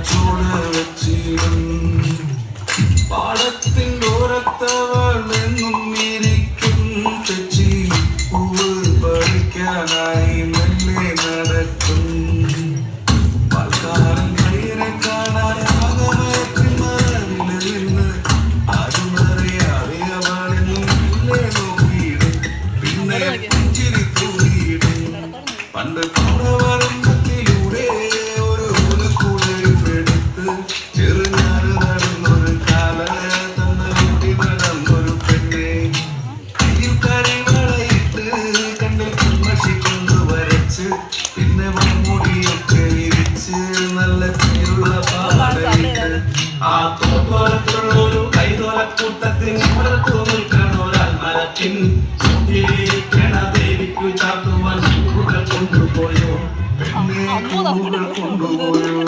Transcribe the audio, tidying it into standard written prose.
ചൂട് വെച്ചിടും പാടത്തിൻ ഓരത്തവൾ എന്നും ഇരിക്കും തെച്ചി പൂവ് പറിക്കാനായി മെല്ലെ നടക്കും പാൽക്കാരൻ കയ്യനെ കാണാൻ ആകമയത്തിൻ മറവില് നിന്ന് ആരും അറിയാതെ അവളെന്നും മെല്ലെ നോക്കിയിടും പിന്നെ പുഞ്ചിരി തൂങ്ങിയിടും പണ്ട് കൂടെ വരുമ്പത്തിലൂടെ ഒരു കുലയും എടുത്ത് ചെറുഞാറ് നടന്നൊരു കാല തന്ന കുട്ടി നടന്നൊരു പെണ്ണെ കയ്യിൽ കരിവളയിട്ട് കണ്ണിൽ കൺമഷി കൊണ്ട് വരച്ച് പിന്നെ മുടിയൊക്കെ വിരിച്ച് നല്ല ചേരുള്ള പാടയിട്ട് ആ തോട്ടോരത്തുള്ളൊരു കൈതോലക്കൂട്ടത്തിൻ പുറത്തു നിൽക്കണൊരാൽമരത്തിൻ ചുറ്റിയിരിക്കണ ദേവിക്കു ചാത്തുവാൻ കൊണ്ടുപോയോ പെണ്ണെ കൊണ്ടുപോയോ